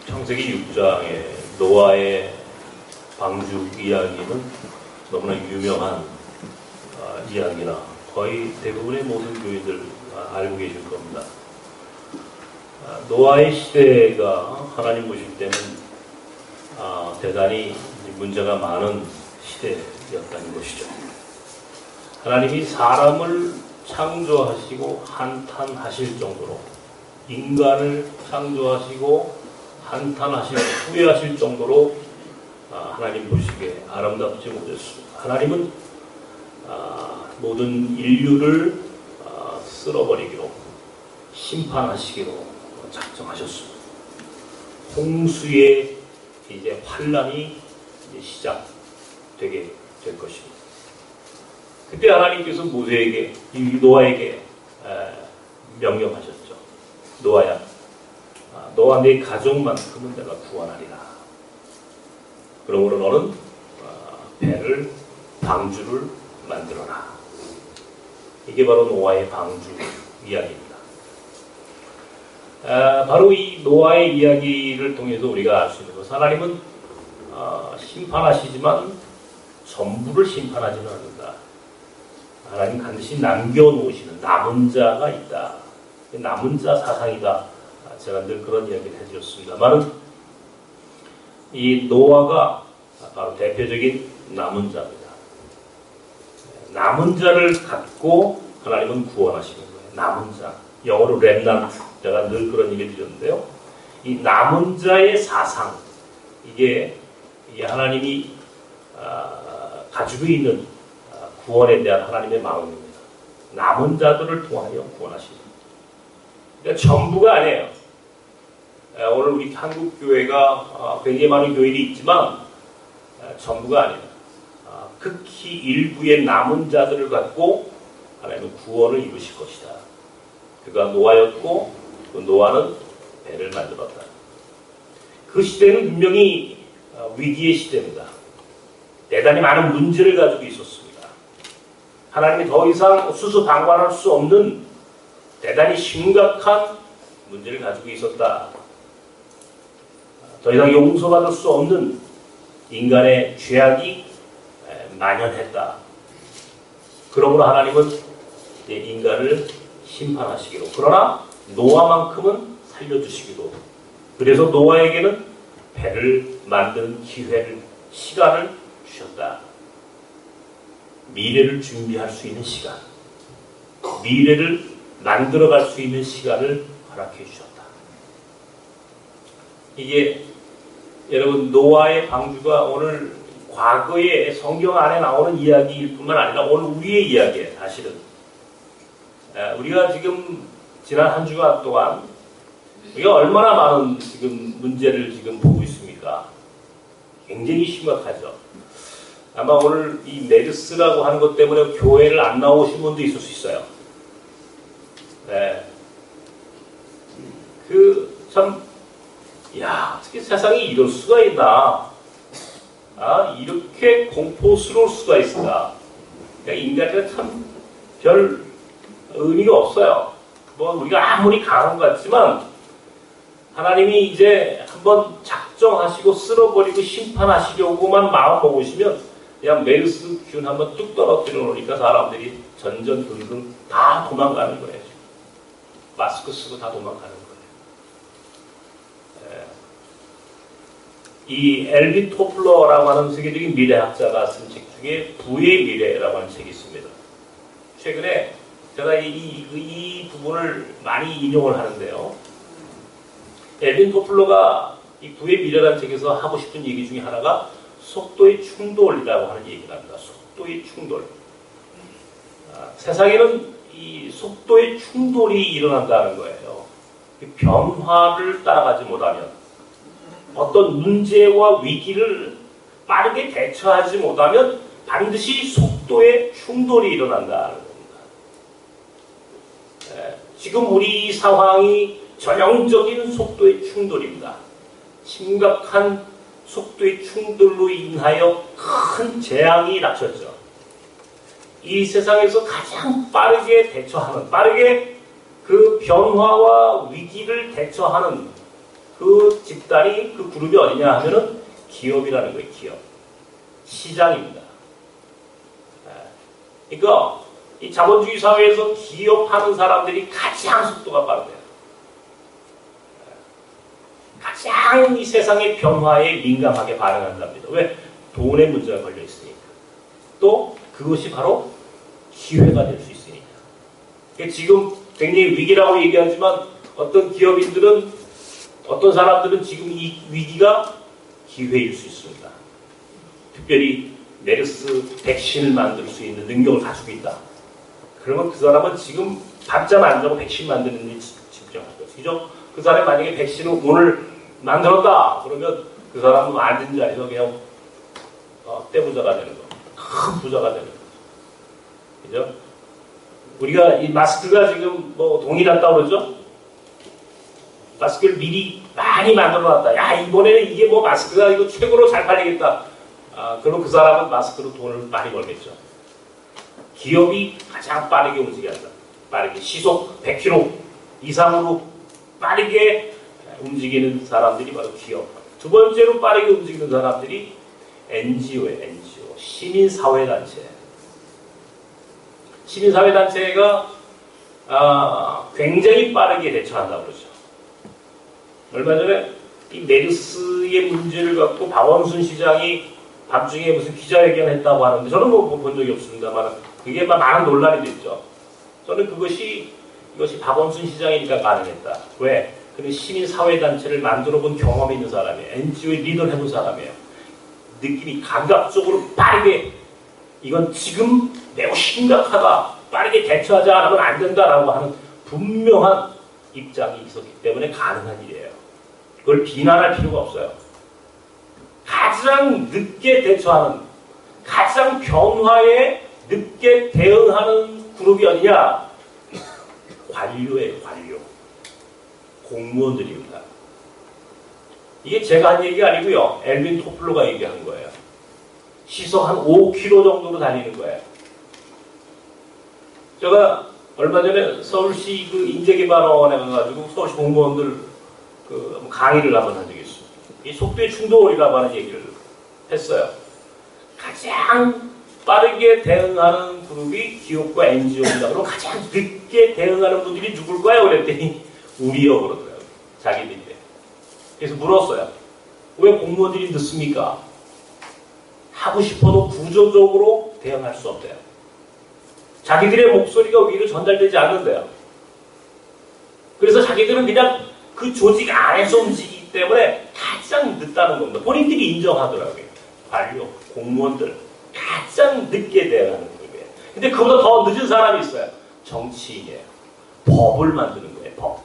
창세기 6장의 노아의 방주 이야기는 너무나 유명한 이야기나 거의 대부분의 모든 교인들 알고 계실 겁니다. 노아의 시대가 하나님 보실 때는 대단히 문제가 많은 시대였다는 것이죠. 하나님이 사람을 창조하시고 한탄하실 정도로, 인간을 창조하시고 한탄하시고 후회하실 정도로 하나님 보시기에 아름답지 못했습니다. 하나님은 모든 인류를 쓸어버리기로, 심판하시기로 작정하셨습니다. 홍수의 이제 환란이 시작되게 될 것입니다. 그때 하나님께서 모세에게, 노아에게 명령하셨죠. 노아야, 너와 네 가족만큼은 내가 구원하리라. 그러므로 너는 배를, 방주를 만들어라. 이게 바로 노아의 방주 이야기입니다. 바로 이 노아의 이야기를 통해서 우리가 알 수 있는 것은 하나님은 심판하시지만 전부를 심판하지는 않는다. 하나님 반드시 남겨놓으시는 남은 자가 있다. 남은 자 사상이다. 제가 늘 그런 이야기를 해드렸습니다만 이 노아가 바로 대표적인 남은 자입니다. 남은 자를 갖고 하나님은 구원하시는 거예요. 남은 자. 영어로 렘넌트. 제가 늘 그런 얘기를 드렸는데요. 이 남은 자의 사상, 이게 하나님이 가지고 있는 구원에 대한 하나님의 마음입니다. 남은 자들을 통하여 구원하시는. 그러니까 전부가 아니에요. 오늘 우리 한국 교회가 굉장히 많은 교인이 있지만 전부가 아니에요. 극히 일부의 남은 자들을 갖고 하나님은 구원을 이루실 것이다. 그가 노아였고 그 노아는 배를 만들었다. 그 시대는 분명히 위기의 시대입니다. 대단히 많은 문제를 가지고 있었습니다. 하나님이 더 이상 수수방관할 수 없는 대단히 심각한 문제를 가지고 있었다. 더 이상 용서받을 수 없는 인간의 죄악이 만연했다. 그러므로 하나님은 인간을 심판하시기로, 그러나 노아만큼은 살려주시기로, 그래서 노아에게는 배를 만드는 기회를, 시간을 주셨다. 미래를 준비할 수 있는 시간, 미래를 만들어갈 수 있는 시간을 허락해 주셨다. 이게 여러분 노아의 방주가 오늘 과거의 성경 안에 나오는 이야기일 뿐만 아니라 오늘 우리의 이야기예요. 사실은 우리가 지금 지난 한 주간 동안 우리가 얼마나 많은 지금 문제를 지금 보고 있습니까? 굉장히 심각하죠. 아마 오늘 이 메르스라고 하는 것 때문에 교회를 안 나오신 분도 있을 수 있어요. 네. 어떻게 세상에 이럴 수가 있나? 이렇게 공포스러울 수가 있을까? 그러니까 인간은 참 별 의미가 없어요. 우리가 아무리 강한 것 같지만 하나님이 이제 한번 작정하시고 쓸어버리고 심판하시려고만 마음 먹으시면 그냥 메르스 균 한번 뚝 떨어뜨려 놓으니까 사람들이 전전긍긍 다 도망가는 거예요. 마스크 쓰고 다 도망가는 거예요. 이 엘빈 토플러라고 하는 세계적인 미래학자가 쓴 책 중에 부의 미래라고 하는 책이 있습니다. 최근에 제가 이 부분을 많이 인용을 하는데요. 엘빈 토플러가 이 부의 미래라는 책에서 하고 싶은 얘기 중에 하나가 속도의 충돌이라고 하는 얘기를 합니다. 속도의 충돌. 세상에는 이 속도의 충돌이 일어난다는 거예요. 변화를 따라가지 못하면, 어떤 문제와 위기를 빠르게 대처하지 못하면 반드시 속도의 충돌이 일어난다는 겁니다. 지금 우리 상황이 전형적인 속도의 충돌입니다. 심각한 속도의 충돌로 인하여 큰 재앙이 닥쳤죠. 이 세상에서 가장 빠르게 대처하는, 빠르게 그 변화와 위기를 대처하는 그 집단이, 그 그룹이 어디냐 하면은 기업이라는 거예요. 기업. 시장입니다. 그러니까 이 자본주의 사회에서 기업하는 사람들이 가장 속도가 빠르대요. 가장 이 세상의 변화에 민감하게 반응한답니다. 왜? 돈의 문제가 걸려 있으니까. 또 그것이 바로 기회가 될 수 있으니까. 지금 굉장히 위기라고 얘기하지만 어떤 기업인들은, 어떤 사람들은 지금 이 위기가 기회일 수 있습니다. 특별히 메르스 백신을 만들 수 있는 능력을 가지고 있다. 그러면 그 사람은 지금 밤잠 안 자고 백신 만드는 데 집중할 거죠. 그죠? 그 사람이 만약에 백신을 오늘 만들었다. 그러면 그 사람은 앉은 자리에서 그냥 떼부자가 되는 거. 큰 부자가 되는 거. 그죠? 우리가 이 마스크가 지금 뭐 돈이 났다고 그러죠? 마스크를 미리 많이 만들어 놨다. 야, 이번에는 이게 뭐 마스크가 이거 최고로 잘 팔리겠다. 그럼 그 사람은 마스크로 돈을 많이 벌겠죠. 기업이 가장 빠르게 움직인다. 빠르게 시속 100km 이상으로 빠르게 움직이는 사람들이 바로 기업. 두 번째로 빠르게 움직이는 사람들이 NGO예요. NGO. 시민사회단체. 시민사회단체가 굉장히 빠르게 대처한다고 그러죠. 얼마 전에 이 메르스의 문제를 갖고 박원순 시장이 밤중에 무슨 기자회견을 했다고 하는데 저는 뭐 본 적이 없습니다만 그게 많은 논란이 됐죠. 저는 이것이 박원순 시장이니까 가능했다. 왜? 그는 시민사회단체를 만들어 본 경험이 있는 사람이에요. NGO의 리더를 해본 사람이에요. 느낌이 감각적으로 빠르게 이건 지금 매우 심각하다. 빠르게 대처하지 않으면 안 된다라고 하는 분명한 입장이 있었기 때문에 가능한 일이에요. 그걸 비난할 필요가 없어요. 가장 늦게 대처하는, 가장 변화에 늦게 대응하는 그룹이 어디냐? 관료예요, 관료. 공무원들입니다. 이게 제가 한 얘기가 아니고요. 엘빈 토플러가 얘기한 거예요. 시속 한 5km 정도로 달리는 거예요. 제가 얼마 전에 서울시 그 인재개발원에 가가지고 서울시 공무원들 그 강의를 한번 한 적이 있어요. 이 속도의 충돌이라고 하는 얘기를 했어요. 가장 빠르게 대응하는 그룹이 기업과 NGO입니다. 그럼 가장 늦게 대응하는 분들이 누굴까요? 그랬더니 우리요 그러더라고요. 자기들이. 그래서 물었어요. 왜 공무원들이 늦습니까? 하고 싶어도 구조적으로 대응할 수 없대요. 자기들의 목소리가 위로 전달되지 않는데요. 그래서 자기들은 그냥 그 조직 안에서 움직이기 때문에 가장 늦다는 겁니다. 본인들이 인정하더라고요. 관료, 공무원들 가장 늦게 대응하는 거예요. 근데 그보다 더 늦은 사람이 있어요. 정치인이에요. 법을 만드는 거예요. 법.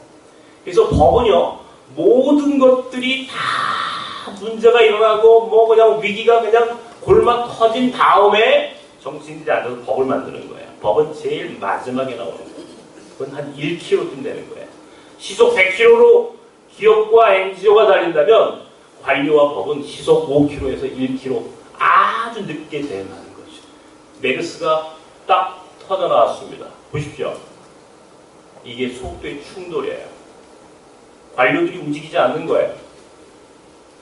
그래서 법은요. 모든 것들이 다 문제가 일어나고 뭐 그냥 위기가 그냥 골막 터진 다음에 정치인들이 앉아서 법을 만드는 거예요. 법은 제일 마지막에 나오는 거예요. 그건 한 1km쯤 되는 거예요. 시속 100km로 기업과 NGO가 달린다면 관료와 법은 시속 5km에서 1km 아주 늦게 대응하는 거죠. 메르스가 딱 터져나왔습니다. 보십시오. 이게 속도의 충돌이에요. 관료들이 움직이지 않는 거예요.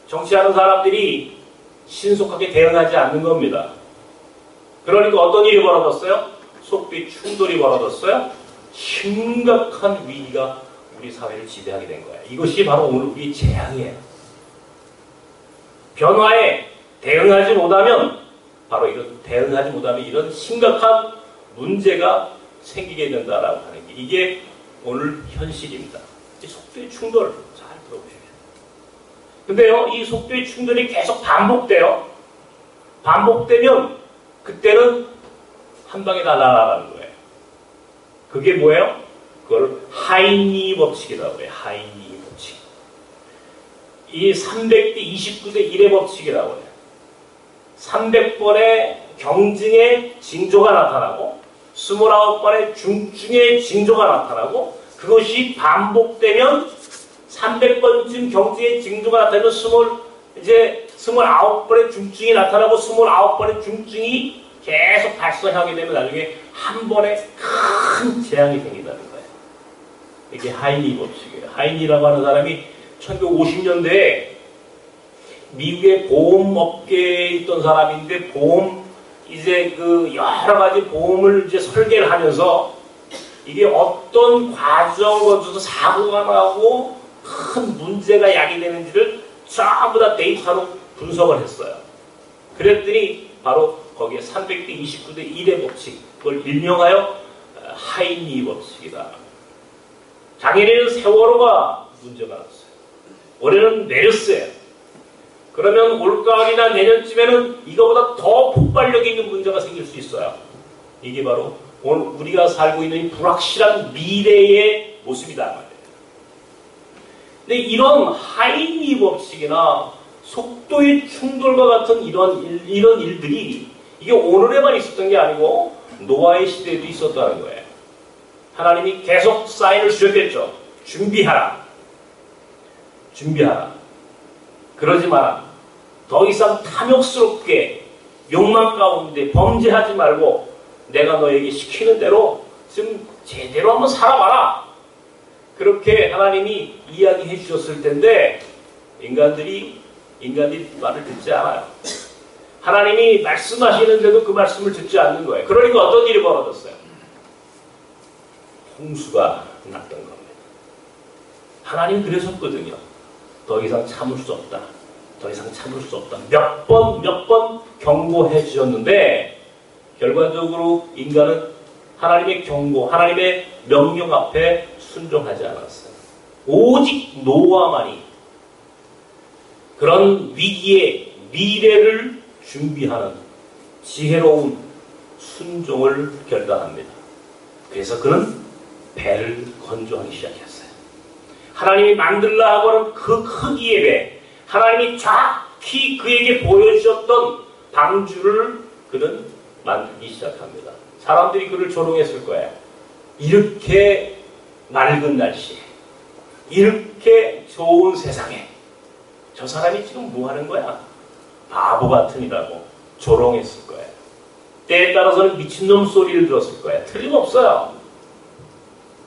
정치하는 사람들이 신속하게 대응하지 않는 겁니다. 그러니까 어떤 일이 벌어졌어요? 속도의 충돌이 벌어졌어요. 심각한 위기가 우리 사회를 지배하게 된 거예요. 이것이 바로 오늘 우리의 재앙이에요. 변화에 대응하지 못하면 바로 이런 심각한 문제가 생기게 된다라고 하는 게 이게 오늘 현실입니다. 이 속도의 충돌 잘 들어보십시오. 근데요, 이 속도의 충돌이 계속 반복돼요. 반복되면 그때는 한 방에 날아가는 거예요. 그게 뭐예요? 그걸 하이니 법칙이라고 해요. 하이니 법칙. 이 300대 29대 1의 법칙이라고 해요. 300번의 경증의 징조가 나타나고 29번의 중증의 징조가 나타나고 그것이 반복되면 300번쯤 경증의 징조가 나타나면 29번의 중증이 나타나고 29번의 중증이 계속 발생하게 되면 나중에 한 번에 큰 재앙이 생긴다는 거예요. 이게 하이니 법칙이에요. 하이니라고 하는 사람이 1950년대에 미국의 보험업계에 있던 사람인데 이제 그 여러 가지 보험을 이제 설계를 하면서 이게 어떤 과정을 거쳐서 사고가 나고 큰 문제가 야기되는지를 전부 다 데이터로 분석을 했어요. 그랬더니 바로 거기에 300대 29대 1의 법칙, 그걸 일명하여 하이니 법칙이다. 작년에는 세월호가 문제가 났어요. 올해는 메르스예요. 그러면 올가을이나 내년쯤에는 이거보다 더 폭발력 있는 문제가 생길 수 있어요. 이게 바로 오늘 우리가 살고 있는 이 불확실한 미래의 모습이다 말이에요. 근데 이런 하이니 법칙이나 속도의 충돌과 같은 이런 일들이 이게 오늘에만 있었던 게 아니고 노아의 시대에도 있었다는 거예요. 하나님이 계속 사인을 주셨겠죠. 준비하라. 준비하라. 그러지 마라. 더 이상 탐욕스럽게 욕망 가운데 범죄하지 말고 내가 너에게 시키는 대로 지금 제대로 한번 살아봐라. 그렇게 하나님이 이야기해 주셨을 텐데 인간들이 말을 듣지 않아요. 하나님이 말씀하시는데도 그 말씀을 듣지 않는 거예요. 그러니까 어떤 일이 벌어졌어요? 홍수가 났던 겁니다. 하나님 그러셨거든요. 더 이상 참을 수 없다. 더 이상 참을 수 없다. 몇 번 경고해 주셨는데 결과적으로 인간은 하나님의 경고, 하나님의 명령 앞에 순종하지 않았어요. 오직 노아만이 그런 위기의 미래를 준비하는 지혜로운 순종을 결단합니다. 그래서 그는 배를 건조하기 시작했어요. 하나님이 만들라 하고 하는 그 크기의 배, 하나님이 정확히 그에게 보여주셨던 방주를 그는 만들기 시작합니다. 사람들이 그를 조롱했을 거예요. 이렇게 맑은 날씨에, 이렇게 좋은 세상에 저 사람이 지금 뭐 하는 거야? 바보 같으니라고 조롱했을 거예요. 때에 따라서는 미친놈 소리를 들었을 거예요. 틀림없어요.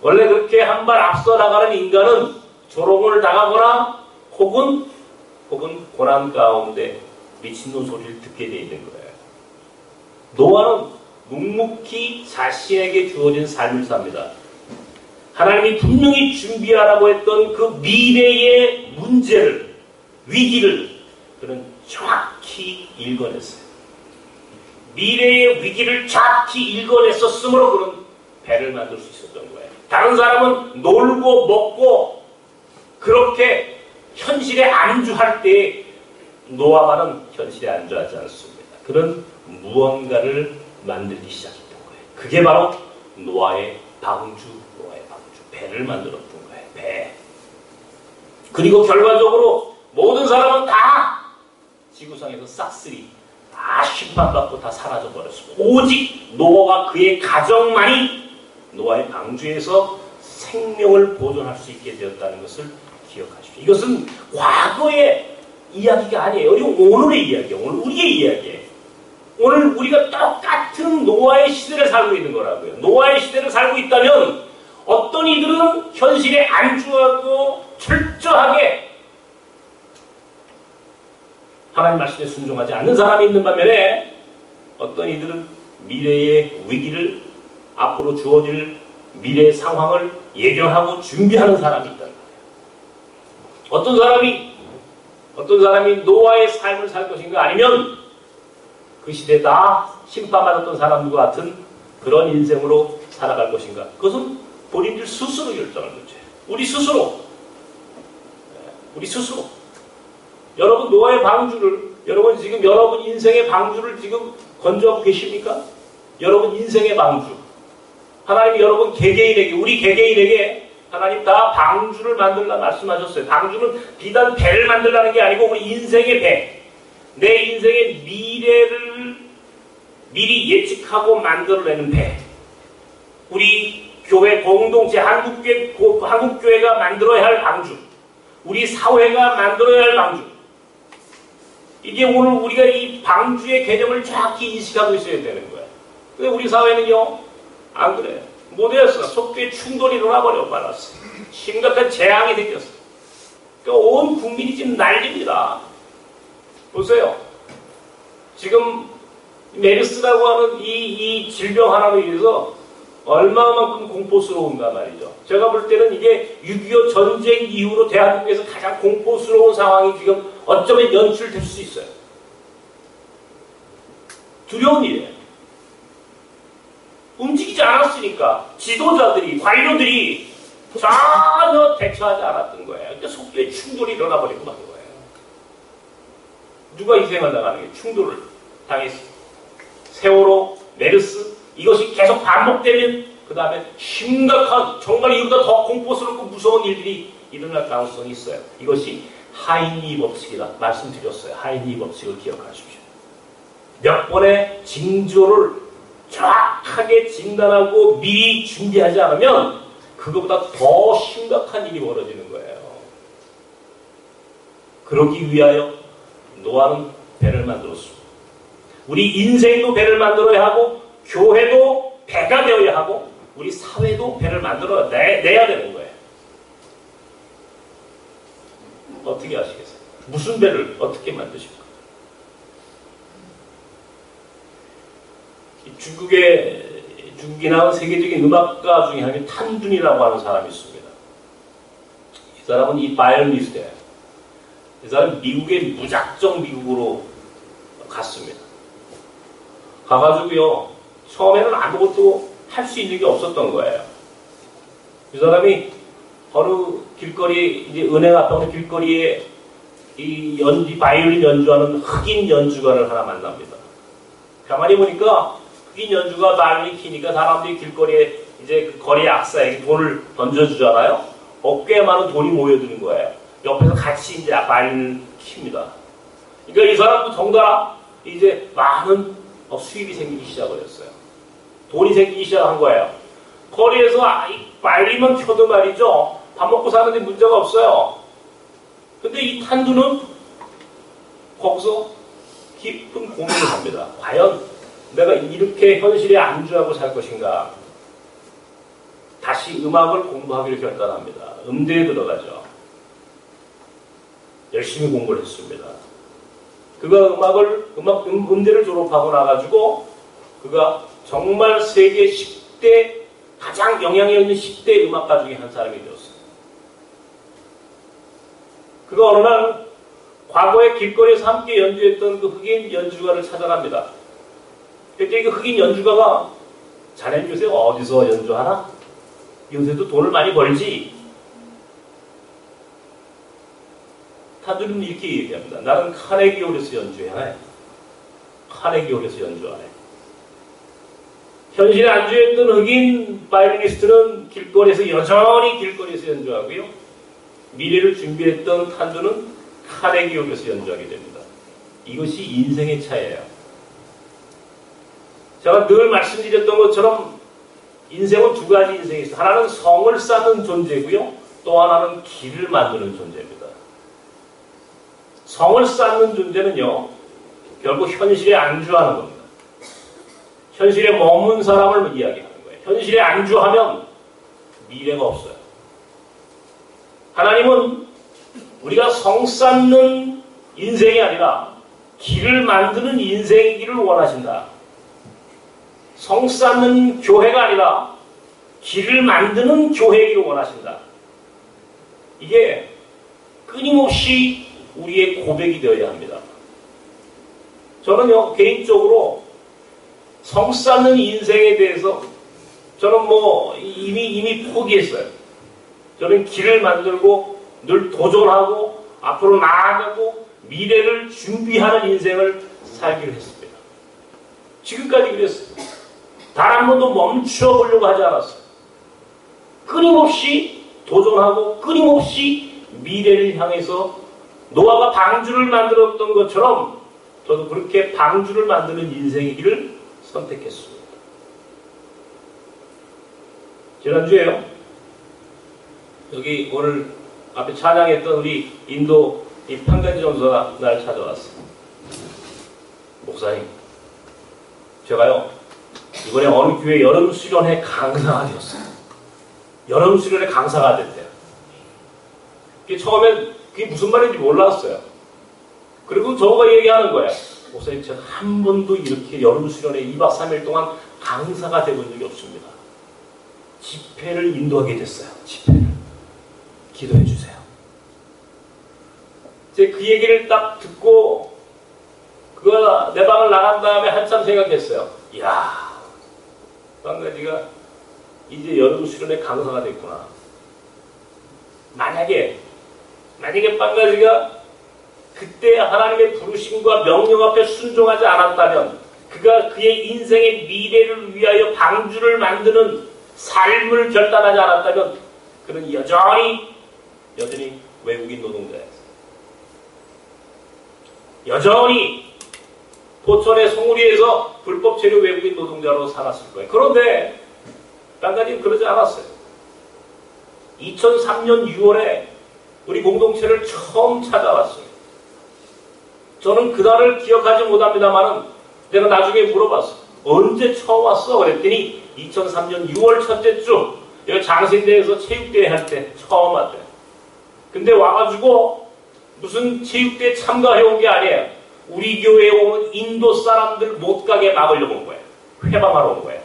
원래 그렇게 한 발 앞서 나가는 인간은 조롱을 당하거나 혹은 고난 가운데 미친놈 소리를 듣게 돼 있는 거예요. 노아는 묵묵히 자신에게 주어진 삶을 삽니다. 하나님이 분명히 준비하라고 했던 그 미래의 문제를, 위기를 그는 정확히 읽어냈어요. 미래의 위기를 정확히 읽어냈었으므로 그는 배를 만들 수 있었던 거예요. 다른 사람은 놀고 먹고 그렇게 현실에 안주할 때 노아만은 현실에 안주하지 않습니다. 그는 무언가를 만들기 시작했던 거예요. 그게 바로 노아의 방주, 배를 만들었던 거예요. 배. 그리고 결과적으로 모든 사람은 다 지구상에서 싹쓸이 다 심판받고 다 사라져버렸습니다. 오직 노아와 그의 가정만이 노아의 방주에서 생명을 보존할 수 있게 되었다는 것을 기억하십시오. 이것은 과거의 이야기가 아니에요. 이건 오늘의 이야기예요. 오늘 우리의 이야기예요. 오늘 우리가 똑같은 노아의 시대를 살고 있는 거라고요. 노아의 시대를 살고 있다면 어떤 이들은 현실에 안주하고 철저하게 하나님 말씀에 순종하지 않는 사람이 있는 반면에 어떤 이들은 미래의 위기를 앞으로 주어질 미래의 상황을 예견하고 준비하는 사람이 있다는 거예요. 어떤 사람이 노아의 삶을 살 것인가 아니면 그 시대에 다 심판받았던 사람들과 같은 그런 인생으로 살아갈 것인가. 그것은 본인들 스스로 결정할 문제예요. 우리 스스로. 여러분 노아의 방주를 여러분 지금 여러분 인생의 방주를 지금 건조하고 계십니까? 여러분 인생의 방주. 하나님이 여러분 개개인에게 우리 개개인에게 하나님 다 방주를 만들라 말씀하셨어요. 방주는 비단 배를 만들라는 게 아니고 우리 인생의 배. 내 인생의 미래를 미리 예측하고 만들어내는 배. 우리 교회 공동체 한국교회가 만들어야 할 방주. 우리 사회가 만들어야 할 방주. 이게 오늘 우리가 이 방주의 개념을 정확히 인식하고 있어야 되는 거예요. 근데 우리 사회는요, 안 그래요. 못했어. 속도에 충돌이 일어나버려 말았어. 심각한 재앙이 생겼어. 그러니까 온 국민이 지금 난립니다. 보세요. 지금 메르스라고 하는 이 질병 하나로 인해서 얼마만큼 공포스러운가 말이죠. 제가 볼 때는 이게 6.25 전쟁 이후로 대한민국에서 가장 공포스러운 상황이 지금 어쩌면 연출될 수 있어요. 두려운 일이에요. 움직이지 않았으니까 지도자들이, 관료들이 전혀 대처하지 않았던 거예요. 그러니까 속도에 충돌이 일어나버리고 만 거예요. 누가 희생을 당하는 게 충돌을 당했어요. 세월호, 메르스 이것이 계속 반복되면 그 다음에 심각한 정말 이보다 더 공포스럽고 무서운 일들이 일어날 가능성이 있어요. 이것이 하인리 법칙이다 말씀드렸어요. 하인리 법칙을 기억하십시오. 몇 번의 징조를 정확하게 진단하고 미리 준비하지 않으면 그것보다 더 심각한 일이 벌어지는 거예요. 그러기 위하여 노아는 배를 만들었습니다. 우리 인생도 배를 만들어야 하고 교회도 배가 되어야 하고 우리 사회도 배를 만들어내야 되는 거예요. 어떻게 하시겠어요? 무슨 배를 어떻게 만드십니까? 중국에 나온 세계적인 음악가 중에 한 명이 탄둔이라고 하는 사람이 있습니다. 이 사람은 이 바이올리니스트예요. 이 사람은 무작정 미국으로 갔습니다. 가가지고요, 처음에는 아무것도 할 수 있는 게 없었던 거예요. 이 사람이 어느 길거리, 이제 은행 앞에 어느 길거리에 이 바이올린 연주하는 흑인 연주가를 하나 만납니다. 가만히 보니까 흑인 연주가 바이올린 키니까 사람들이 길거리에 이제 그 거리 악사에게 돈을 던져주잖아요. 꽤 많은 돈이 모여드는 거예요. 옆에서 같이 이제 바이올린을 킵니다. 그러니까 이 사람도 덩달아 이제 많은 수입이 생기기 시작을 했어요. 돈이 생기기 시작한 거예요. 거리에서 바이올린만 켜도 말이죠. 밥 먹고 사는데 문제가 없어요. 근데 이 탄두는 거기서 깊은 고민을 합니다. 과연 내가 이렇게 현실에 안주하고 살 것인가? 다시 음악을 공부하기로 결단합니다. 음대에 들어가죠. 열심히 공부를 했습니다. 그가 음대를 졸업하고 나가지고 그가 정말 세계 10대 가장 영향력 있는 10대 음악가 중에 한 사람이 되었어요. 그가 어느 날 과거에 길거리에서 함께 연주했던 그 흑인 연주가를 찾아갑니다. 그때 그 흑인 연주가가 자네는 요새 어디서 연주하나? 요새도 돈을 많이 벌지? 탄두는 이렇게 얘기합니다. 나는 카네기홀에서 연주해야 해. 카네기홀에서 연주하네. 현실에 안주했던 흑인 바이올리니스트는 여전히 길거리에서 연주하고요. 미래를 준비했던 탄두는 카네기홀에서 연주하게 됩니다. 이것이 인생의 차이예요. 제가 늘 말씀드렸던 것처럼 인생은 두 가지 인생이 있어요. 하나는 성을 쌓는 존재고요. 또 하나는 길을 만드는 존재입니다. 성을 쌓는 존재는요, 결국 현실에 안주하는 겁니다. 현실에 머문 사람을 이야기하는 거예요. 현실에 안주하면 미래가 없어요. 하나님은 우리가 성 쌓는 인생이 아니라 길을 만드는 인생이기를 원하신다. 성 쌓는 교회가 아니라 길을 만드는 교회이기를 원하신다. 이게 끊임없이 우리의 고백이 되어야 합니다. 저는요, 개인적으로 성 쌓는 인생에 대해서 저는 이미 포기했어요. 저는 길을 만들고 늘 도전하고 앞으로 나아가고 미래를 준비하는 인생을 살기로 했습니다. 지금까지 그랬어요. 단 한 번도 멈춰보려고 하지 않았어요. 끊임없이 도전하고 끊임없이 미래를 향해서 노아가 방주를 만들었던 것처럼 저도 그렇게 방주를 만드는 인생이기를 선택했습니다. 지난주에요, 여기 오늘 앞에 찬양했던 우리 인도 이 판가지 전도사가 날 찾아왔어요. 목사님, 제가요 이번에 어느 교회 여름 수련회 강사가 되었어요. 여름 수련회 강사가 됐대요. 처음엔 그게 무슨 말인지 몰랐어요. 그리고 저가 얘기하는 거예요. 목사님, 제가 한 번도 이렇게 여름 수련회 2박 3일 동안 강사가 되본 적이 없습니다. 집회를 인도하게 됐어요. 집회를. 기도해 주세요. 제가 그 얘기를 딱 듣고 그거 내 방을 나간 다음에 한참 생각했어요. 이야, 빵가지가 이제 여름 수련회 강사가 됐구나. 만약에 빵가지가 그때 하나님의 부르심과 명령 앞에 순종하지 않았다면, 그가 그의 인생의 미래를 위하여 방주를 만드는 삶을 결단하지 않았다면, 그는 여전히 외국인 노동자였어요. 여전히 포천의 송우리에서 불법 체류 외국인 노동자로 살았을 거예요. 그런데 빵가지는 그러지 않았어요. 2003년 6월에 우리 공동체를 처음 찾아왔어요. 저는 그날을 기억하지 못합니다만은 내가 나중에 물어봤어. 언제 처음 왔어? 그랬더니 2003년 6월 첫째 주 여기 장신대에서 체육대회 할 때 처음 왔대. 근데 와가지고 무슨 체육대회 참가해온 게 아니에요. 우리 교회에 오는 인도 사람들 못 가게 막으려고 온 거예요. 회방하러 온 거예요.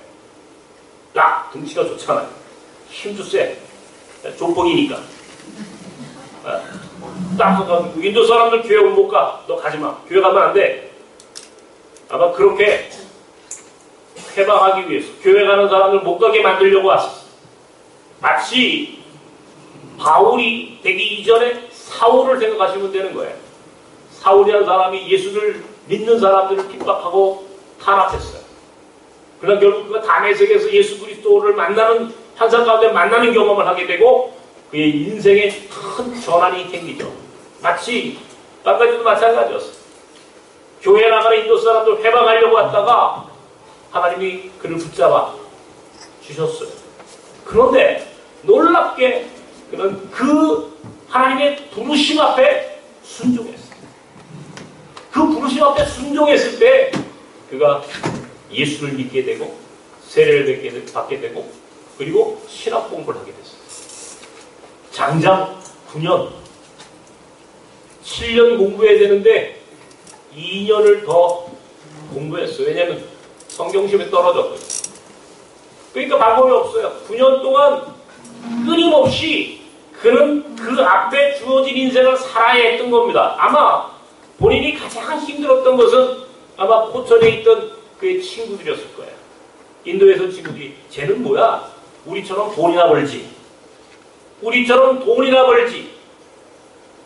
딱 등치가 좋잖아요. 힘도 세. 조폭이니까. 딱 인도 사람들 교회 오면 못 가. 너 가지 마. 교회 가면 안 돼. 아마 그렇게 회방하기 위해서 교회 가는 사람들 못 가게 만들려고 왔었어. 마치 바울이 되기 이전에 사울을 생각하시면 되는 거예요. 사울이라는 사람이 예수를 믿는 사람들을 핍박하고 탄압했어요. 그러나 결국 그가 다메섹에서 예수 그리스도를 만나는 환상 가운데 만나는 경험을 하게 되고 그의 인생에 큰 전환이 생기죠. 마치 빵가지도 마찬가지였어요. 교회 나가는 인도 사람들 회방하려고 왔다가 하나님이 그를 붙잡아 주셨어요. 그런데 놀랍게 그는 그 하나님의 부르심 앞에 순종했어요. 그 부르심 앞에 순종했을 때 그가 예수를 믿게 되고 세례를 받게 되고 그리고 신학 공부를 하게 됐어요. 장장 9년 7년 공부해야 되는데 2년을 더 공부했어요. 왜냐하면 성경시험에 떨어졌거든요. 그러니까 방법이 없어요. 9년 동안 끊임없이 그는 그 앞에 주어진 인생을 살아야 했던 겁니다. 아마 본인이 가장 힘들었던 것은 아마 포천에 있던 그의 친구들이었을 거예요. 인도에서 친구들이 쟤는 뭐야? 우리처럼 돈이나 벌지. 우리처럼 돈이나 벌지.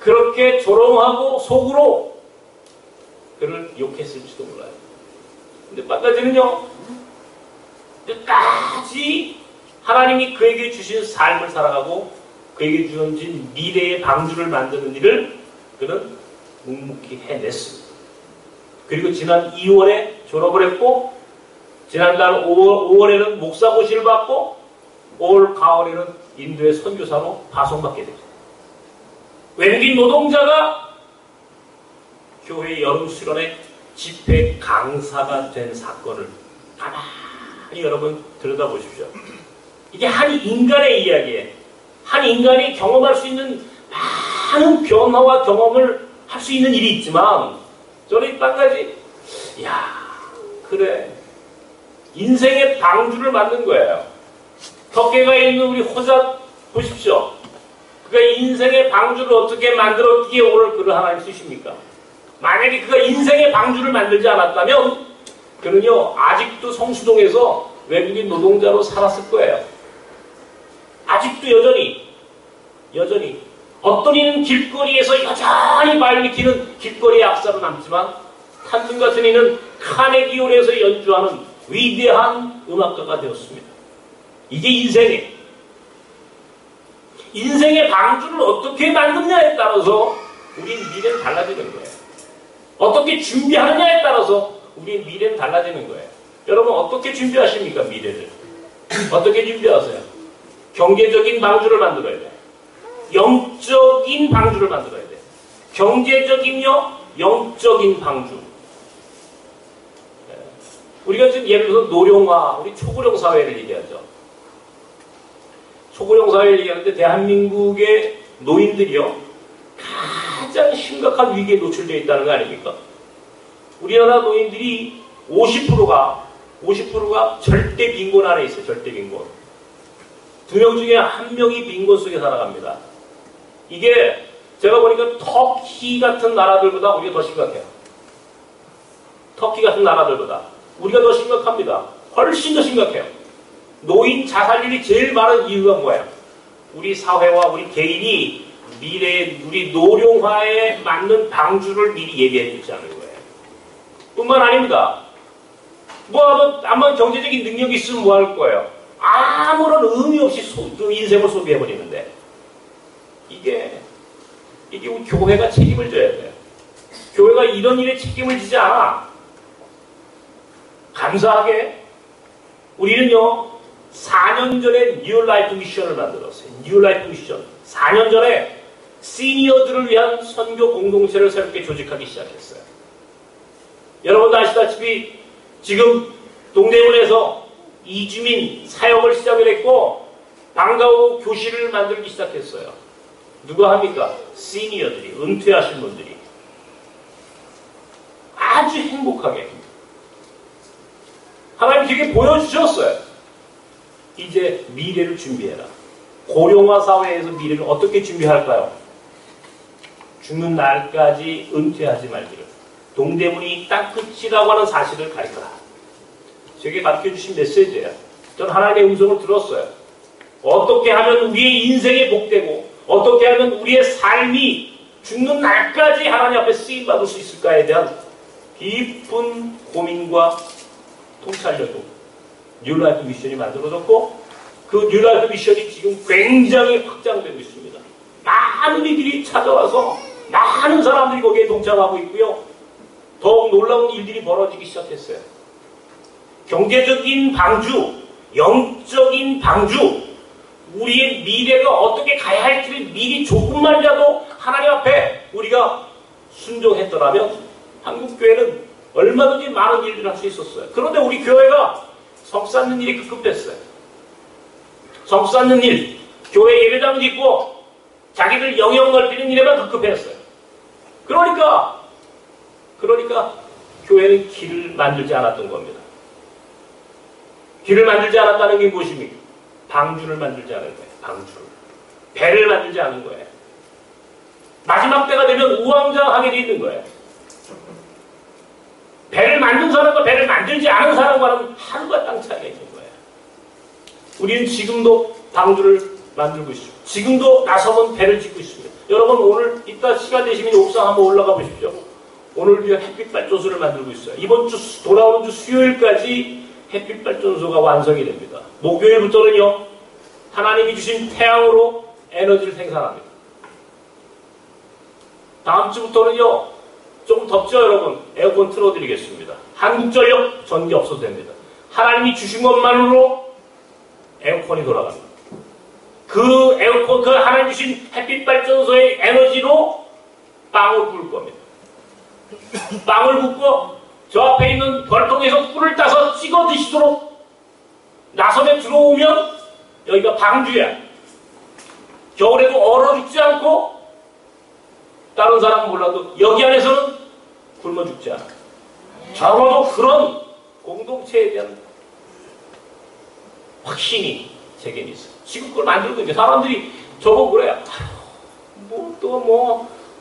그렇게 조롱하고 속으로 그를 욕했을지도 몰라요. 근데 빵가지는요, 끝까지 하나님이 그에게 주신 삶을 살아가고 그에게 주어진 미래의 방주를 만드는 일을 그는 묵묵히 해냈습니다. 그리고 지난 2월에 졸업을 했고 지난달 5월에는 목사고시를 받고 올 가을에는 인도의 선교사로 파송받게 됩니다. 외국인 노동자가 교회 여름 수련회 집회 강사가 된 사건을 가만히 여러분 들여다보십시오. 이게 한 인간의 이야기예요. 한 인간이 경험할 수 있는 많은 변화와 경험을 할 수 있는 일이 있지만 저는 이 땅까지 그래 인생의 방주를 만든 거예요. 덕계가에 있는 우리 호자 보십시오. 그가 인생의 방주를 어떻게 만들었기에 오늘 그를 하나님 쓰십니까? 만약에 그가 인생의 방주를 만들지 않았다면 그는요 아직도 성수동에서 외국인 노동자로 살았을 거예요. 아직도 여전히 어떤 이는 길거리에서 여전히 발리키는 길거리 약사로 남지만 한중 같은 이는 카네기홀에서 연주하는 위대한 음악가가 되었습니다. 이게 인생의 방주를 어떻게 만드냐에 따라서 우리 미래는 달라지는 거예요. 어떻게 준비하느냐에 따라서 우리 미래는 달라지는 거예요. 여러분 어떻게 준비하십니까? 미래를 어떻게 준비하세요? 경제적인 방주를 만들어야 돼요. 영적인 방주를 만들어야 돼요. 경제적인요 영적인 방주. 우리가 지금 예를 들어서 노령화, 우리 초고령 사회를 얘기하죠. 초고령 사회를 얘기하는데 대한민국의 노인들이요, 가장 심각한 위기에 노출되어 있다는 거 아닙니까? 우리나라 노인들이 50%가 절대 빈곤 안에 있어요. 절대 빈곤. 2명 중에 1명이 빈곤 속에 살아갑니다. 이게 제가 보니까 터키 같은 나라들보다 우리가 더 심각해요. 터키 같은 나라들보다 우리가 더 심각합니다. 훨씬 더 심각해요. 노인 자살률이 제일 많은 이유가 뭐예요? 우리 사회와 우리 개인이 미래의 우리 노령화에 맞는 방주를 미리 예비해 주지 않은 거예요. 뿐만 아닙니다. 아마 경제적인 능력이 있으면 뭐 할 거예요? 아무런 의미 없이 그 인생을 소비해버리는데, 이게 우리 교회가 책임을 져야 돼요. 교회가 이런 일에 책임을 지지 않아. 감사하게 우리는요 4년 전에 뉴 라이프 미션을 만들었어요. 뉴 라이프 미션. 4년 전에 시니어들을 위한 선교 공동체를 새롭게 조직하기 시작했어요. 여러분도 아시다시피 지금 동대문에서 이주민 사역을 시작을 했고 방과후 교실을 만들기 시작했어요. 누가 합니까? 시니어들이, 은퇴하신 분들이 아주 행복하게 하나님 되게 보여주셨어요. 이제 미래를 준비해라. 고령화 사회에서 미래를 어떻게 준비할까요? 죽는 날까지 은퇴하지 말기를. 동대문이 땅끝이라고 하는 사실을 가르쳐라. 저에게 가르쳐주신 메시지예요. 저는 하나님의 음성을 들었어요. 어떻게 하면 우리의 인생이 복되고 어떻게 하면 우리의 삶이 죽는 날까지 하나님 앞에 쓰임받을 수 있을까에 대한 깊은 고민과 통찰력으로 뉴라이프 미션이 만들어졌고 그 뉴라이프 미션이 지금 굉장히 확장되고 있습니다. 많은 이들이 찾아와서 많은 사람들이 거기에 동참하고 있고요. 더욱 놀라운 일들이 벌어지기 시작했어요. 경제적인 방주, 영적인 방주, 우리의 미래가 어떻게 가야 할지를 미리 조금만이라도 하나님 앞에 우리가 순종했더라면 한국교회는 얼마든지 많은 일들을 할 수 있었어요. 그런데 우리 교회가 성 쌓는 일이 급급했어요. 성 쌓는 일, 교회 예배당 짓고 자기들 영역 넓히는 일에만 급급했어요. 그러니까 교회는 길을 만들지 않았던 겁니다. 길을 만들지 않았다는 게 무엇입니까? 방주를 만들지 않은 거예요. 방주를. 배를 만들지 않은 거예요. 마지막 때가 되면 우왕좌왕하게 돼 있는 거예요. 배를 만든 사람과 배를 만들지 않은 사람과는 하루가 땅 차이가 있는 거예요. 우리는 지금도 방주를 만들고 있습니다. 지금도 나서면 배를 짓고 있습니다. 여러분 오늘 이따 시간 되시면 옥상 한번 올라가 보십시오. 오늘 우리가 햇빛 발전소를 만들고 있어요. 이번 주 돌아오는 주 수요일까지 햇빛 발전소가 완성이 됩니다. 목요일부터는요 하나님이 주신 태양으로 에너지를 생산합니다. 다음 주부터는요 좀 덥죠 여러분? 에어컨 틀어드리겠습니다. 한국전력 전기 없어도 됩니다. 하나님이 주신 것만으로 에어컨이 돌아갑니다. 그 에어컨, 그 하나님 주신 햇빛 발전소의 에너지로 빵을 구울 겁니다. 빵을 굽고 저 앞에 있는 벌통에서 꿀을 따서 찍어 드시도록 나섬에 들어오면 여기가 방주야. 겨울에도 얼어 죽지 않고 다른 사람은 몰라도 여기 안에서는 굶어 죽지 않아. 적어도 그런 공동체에 대한 확신이 제게는 있어요. 지금 그걸 만들고 있는데 사람들이 저보고 그래요.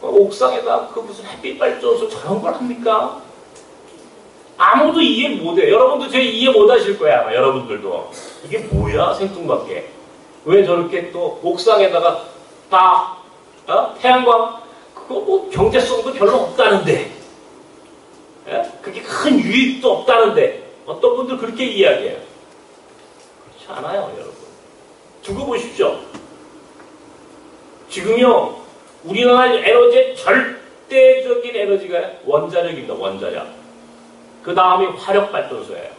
옥상에다 그 무슨 햇빛 발전소 저런 걸 합니까? 아무도 이해 못해요. 여러분도 제 이해 못하실 거야 아마 여러분들도. 이게 뭐야 생뚱맞게. 왜 저렇게 또 옥상에다가 다 태양광 그거 뭐 경제성도 별로 없다는데, 예? 그게 큰 유익도 없다는데 어떤 분들 그렇게 이야기해요. 그렇지 않아요 여러분. 두고 보십시오. 지금요 우리나라 에너지의 절대적인 에너지가 원자력입니다. 원자력. 그 다음이 화력발전소예요.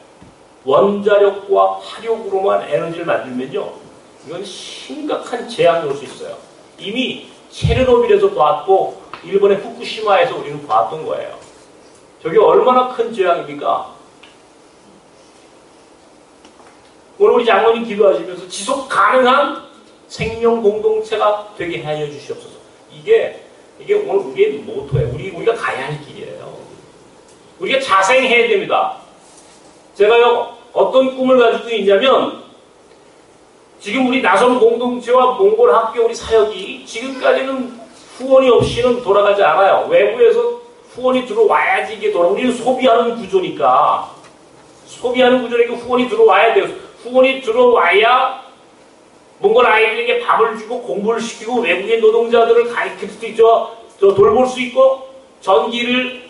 원자력과 화력으로만 에너지를 만들면요 이건 심각한 재앙이 올 수 있어요. 이미 체르노빌에서 봤고 일본의 후쿠시마에서 우리는 봤던 거예요. 저게 얼마나 큰 재앙입니까? 오늘 우리 장로님 기도하시면서 지속 가능한 생명 공동체가 되게 하여 주시옵소서. 이게 오늘 우리의 모토예요. 우리가 가야 할 길이에요. 우리가 자생해야 됩니다. 제가요, 어떤 꿈을 가지고 있냐면, 지금 우리 나선 공동체와 몽골 학교 우리 사역이 지금까지는 후원이 없이는 돌아가지 않아요. 외부에서 후원이 들어와야지 이게 우리는 소비하는 구조니까. 후원이 들어와야 돼요. 후원이 들어와야 몽골 아이들에게 밥을 주고 공부를 시키고 외국인 노동자들을 가르칠 수 있죠. 돌볼 수 있고 전기를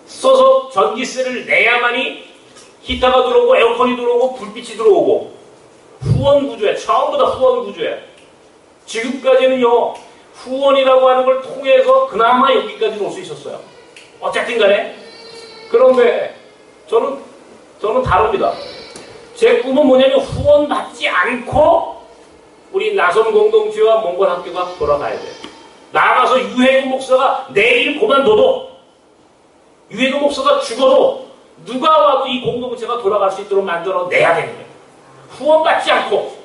써서 전기세를 내야만이 히터가 들어오고 에어컨이 들어오고 불빛이 들어오고 후원 구조에 처음부터 후원 구조에 지금까지는요 후원이라고 하는 걸 통해서 그나마 여기까지 올 수 있었어요. 어쨌든 간에 그런데 저는 다릅니다. 제 꿈은 뭐냐면 후원 받지 않고 우리 나선 공동체와 몽골 학교가 돌아가야 돼요. 나가서 유해구 목사가 내일 그만둬도 유해구 목사가 죽어도 누가 와도 이 공동체가 돌아갈 수 있도록 만들어 내야 되는 거예요. 후원받지 않고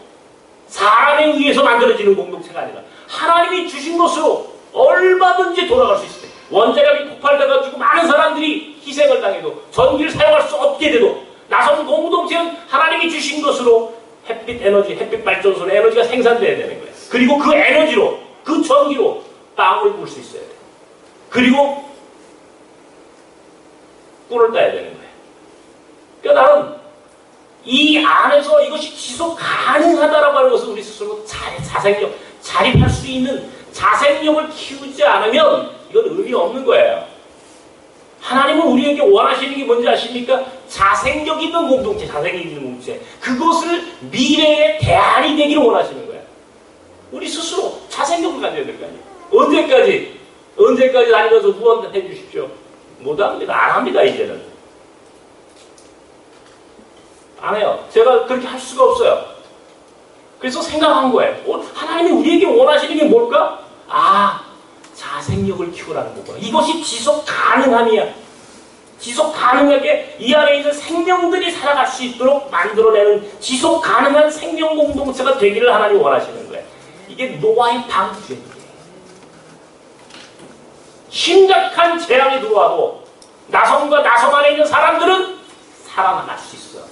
사람에 의해서 만들어지는 공동체가 아니라 하나님이 주신 것으로 얼마든지 돌아갈 수 있어요. 원자력이 폭발돼가지고 많은 사람들이 희생을 당해도 전기를 사용할 수 없게 돼도 나선 공동체는 하나님이 주신 것으로 햇빛 에너지, 햇빛 발전소로 에너지가 생산돼야 되는 거예요. 그리고 그 에너지로, 그 전기로 빵을 굴 수 있어야 돼요. 그리고 꿀을 따야 되는 거예요. 그러니까 나는 이 안에서 이것이 지속 가능하다라고 하는 것은 우리 스스로 자생력, 자립할 수 있는 자생력을 키우지 않으면 이건 의미 없는 거예요. 하나님은 우리에게 원하시는 게 뭔지 아십니까? 자생력 있는 공동체, 자생력 있는 공동체. 그것을 미래의 대안이 되기를 원하시는 거예요. 우리 스스로 자생력을 가져야 될 거 아니에요. 언제까지 다니면서 후원해 주십시오. 못합니다. 안 합니다, 이제는. 안 해요. 제가 그렇게 할 수가 없어요. 그래서 생각한 거예요. 하나님이 우리에게 원하시는 게 뭘까? 자생력을 키우라는 거구나. 이것이 지속 가능함이야. 지속 가능하게 이 안에 있는 생명들이 살아갈 수 있도록 만들어내는 지속 가능한 생명 공동체가 되기를 하나님이 원하시는 거예요. 이게 노아의 방주예요. 심각한 재앙이 들어와도 나섬과 나섬 안에 있는 사람들은 살아남을 수 있어요.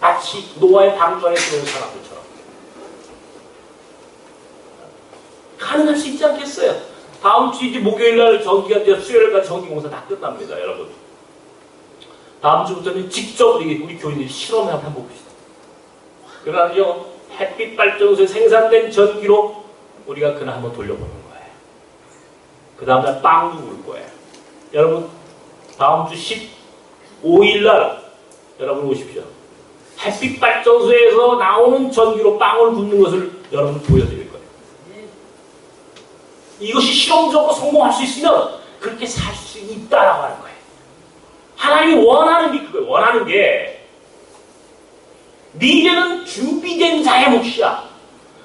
마치 노아의 방주 안에 들어온 사람들처럼. 가능할 수 있지 않겠어요? 다음 주 이제 목요일날 전기가 이제 수요일까지 전기공사 다 끝납니다, 여러분. 다음 주부터는 직접 우리 교인들이 실험을 한번 봅시다. 그러나요, 햇빛 발전소에 생산된 전기로 우리가 그날 한번 돌려보는 거예요. 그 다음날 빵도 굴 거예요. 여러분, 다음 주 15일날 여러분 오십시오. 햇빛 발전소에서 나오는 전기로 빵을 굽는 것을 여러분 보여드릴 거예요. 이것이 실험적으로 성공할 수 있으면 그렇게 살 수 있다라고 하는 거예요. 하나님이 원하는 게 그거예요. 원하는 게 미래는 준비된 자의 몫이야.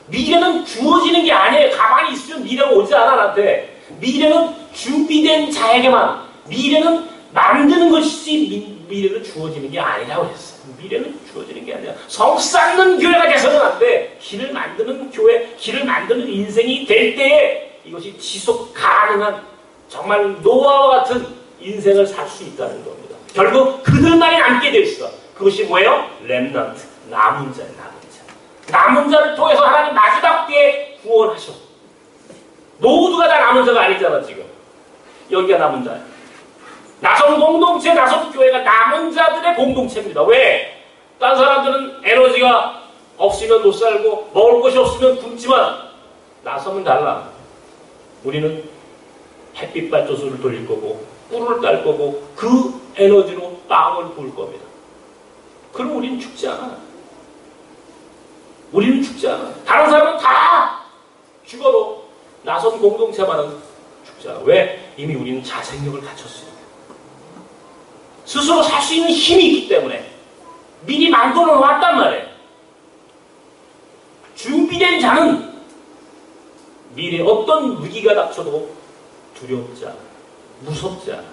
미래는 주어지는 게 아니에요. 가만히 있으면 미래가 오지 않아 나한테. 미래는 준비된 자에게만. 미래는 만드는 것이지 미래는 주어지는 게 아니라고 했어요. 미래는 주어지는 게 아니라 성 쌓는 교회가 돼서는 안 돼. 길을 만드는 교회, 길을 만드는 인생이 될 때에 이것이 지속 가능한 정말 노아와 같은 인생을 살 수 있다는 겁니다. 결국 그들만이 남게 돼 있어. 그것이 뭐예요? 렘넌트, 남은 자예요. 남은 자를 통해서 하나님 마지막 때에 구원하셔. 모두가 다 남은 자가 아니잖아 지금. 여기가 남은 자예요. 나선 공동체, 나선 교회가 남은 자들의 공동체입니다. 왜? 딴 사람들은 에너지가 없으면 못 살고 먹을 것이 없으면 굶지만 나선은 달라. 우리는 햇빛 발전소를 돌릴 거고 꿀을 딸 거고 그 에너지로 빵을 구울 겁니다. 그럼 우리는 죽지 않아. 우리는 죽지 않아. 다른 사람은 다 죽어도 나선 공동체만은 죽지 않아. 왜? 이미 우리는 자생력을 갖췄어요. 스스로 살 수 있는 힘이 있기 때문에 미리 만들어 놓았단 말이에요. 준비된 자는 미래에 어떤 위기가 닥쳐도 두렵지 않아. 무섭지 않아.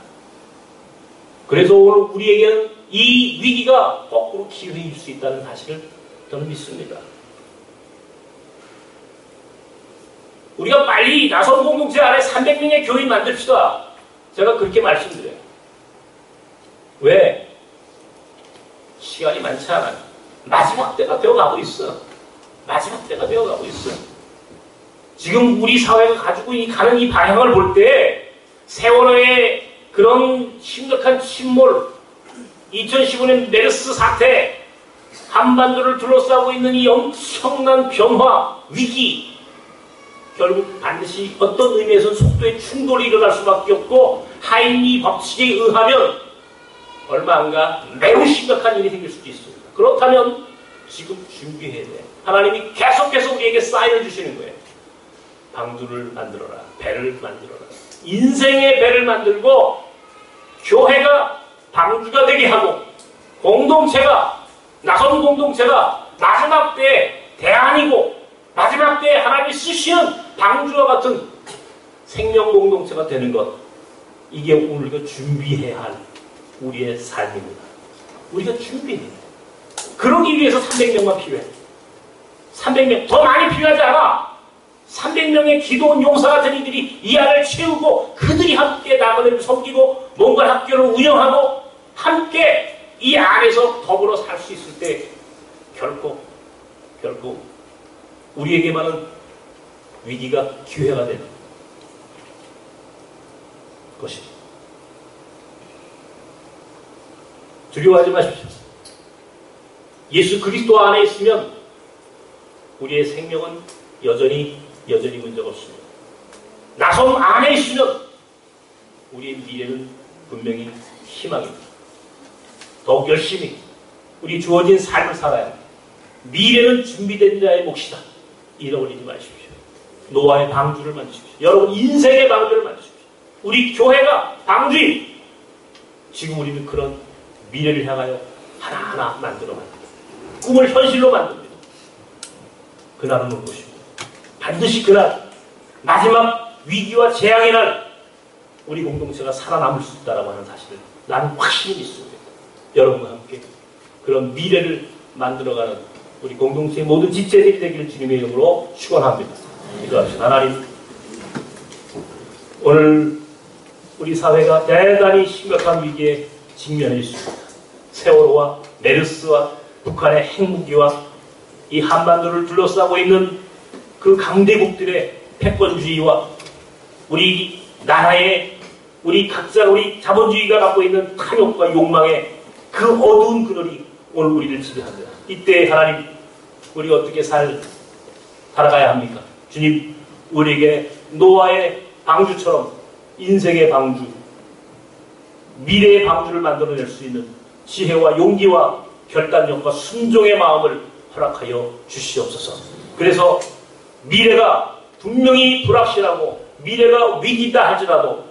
그래서 오늘 우리에게는 이 위기가 거꾸로 기회일 수 있다는 사실을 저는 믿습니다. 우리가 빨리 나선 공동체 안에 300명의 교인 만듭시다. 제가 그렇게 말씀드려요. 왜? 시간이 많지 않아요. 마지막 때가 되어가고 있어. 마지막 때가 되어가고 있어. 지금 우리 사회가 가지고 가는 이 방향을 볼 때 세월호의 그런 심각한 침몰, 2015년 메르스 사태, 한반도를 둘러싸고 있는 이 엄청난 변화, 위기, 결국 반드시 어떤 의미에서는 속도의 충돌이 일어날 수밖에 없고 하인리 법칙에 의하면 얼마 안 가 매우 심각한 일이 생길 수도 있습니다. 그렇다면 지금 준비해야 돼. 하나님이 계속해서 우리에게 사인을 주시는 거예요. 방주를 만들어라. 배를 만들어라. 인생의 배를 만들고 교회가 방주가 되게 하고 공동체가, 나선 공동체가 마지막 때에 대안이고 마지막 때에 하나님이 쓰시는 방주와 같은 생명 공동체가 되는 것, 이게 우리가 준비해야 할 우리의 삶입니다. 우리가 준비해야 돼. 그러기 위해서 300명만 필요해. 300명, 더 많이 필요하지 않아. 300명의 기도원 용사 같은 이들이 이 안을 채우고 그들이 함께 나그네를 섬기고 뭔가 학교를 운영하고 함께 이 안에서 더불어 살 수 있을 때 결코 우리에게만은 위기가 기회가 되는 것이죠. 두려워하지 마십시오. 예수 그리스도 안에 있으면 우리의 생명은 여전히 문제가 없습니다. 나선 안에 있으면 우리의 미래는 분명히 희망입니다. 더욱 열심히 우리 주어진 삶을 살아야 합니다. 미래는 준비된 자의 몫이다. 잃어버리지 마십시오. 노아의 방주를 만드십시오. 여러분 인생의 방주를 만드십시오. 우리 교회가 방주인, 지금 우리는 그런 미래를 향하여 하나하나 만듭니다. 꿈을 현실로 만듭니다. 그날은 올 것입니다. 반드시 그날, 마지막 위기와 재앙의 날 우리 공동체가 살아남을 수 있다고 하는 사실을 나는 확실히 믿습니다. 여러분과 함께 그런 미래를 만들어가는 우리 공동체의 모든 지체들이 되기를 주님의 이름으로 축원합니다. 기도합시다. 하나님, 오늘 우리 사회가 대단히 심각한 위기에 직면해 있습니다. 세월호와 메르스와 북한의 핵무기와 이 한반도를 둘러싸고 있는 그 강대국들의 패권주의와 우리 나라의 우리 각자 우리 자본주의가 갖고 있는 탐욕과 욕망의 그 어두운 그늘이 오늘 우리를 지배합니다. 이때 하나님, 우리가 어떻게 살아가야 합니까? 주님, 우리에게 노아의 방주처럼 인생의 방주, 미래의 방주를 만들어낼 수 있는 지혜와 용기와 결단력과 순종의 마음을 허락하여 주시옵소서. 그래서 미래가 분명히 불확실하고 미래가 위기다 할지라도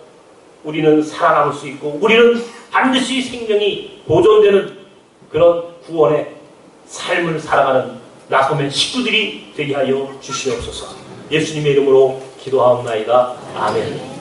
우리는 살아남을 수 있고 우리는 반드시 생명이 보존되는 그런 구원의 삶을 살아가는 나섬의 식구들이 되게 하여 주시옵소서. 예수님의 이름으로 기도하옵나이다. 아멘.